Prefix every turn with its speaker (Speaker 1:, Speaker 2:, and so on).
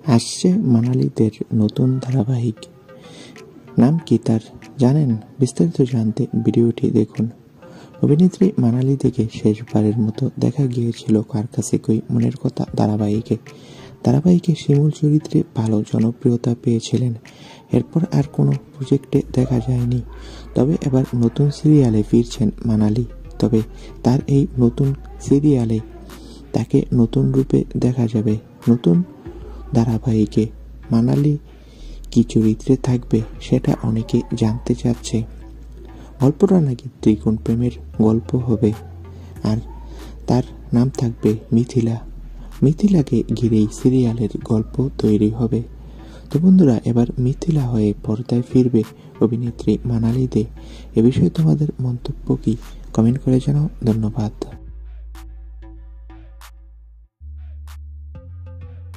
Speaker 1: আসছে মানালিদের নতুন ধারাবাহিক। নাম কি তার জানেন? বিস্তারিত জানতে ভিডিওটি দেখুন। অভিনেত্রী মানালি থেকে শেষবারের মতো দেখা গিয়েছিল কার কাছে কই মনের কথা ধারাবাহিকে শিমুল চরিত্রে ভালো জনপ্রিয়তা পেয়েছিলেন। এরপর আর কোনো প্রজেক্টে দেখা যায়নি। তবে এবার নতুন সিরিয়ালে ফিরছেন মানালি। তবে তার এই নতুন সিরিয়ালে তাকে নতুন রূপে দেখা যাবে। নতুন ধারাবাহিকে মানালি কি চরিত্রে থাকবে সেটা অনেকে জানতে চাচ্ছে। গল্পটা নাকি ত্রিকোণ প্রেমের গল্প হবে, আর তার নাম থাকবে মিথিলাকে ঘিরেই সিরিয়ালের গল্প তৈরি হবে। তো বন্ধুরা, এবার মিথিলা হয়ে পর্দায় ফিরবে অভিনেত্রী মানালি দে। এ বিষয়ে তোমাদের মন্তব্য কি? কমেন্ট করে জানাও। ধন্যবাদ।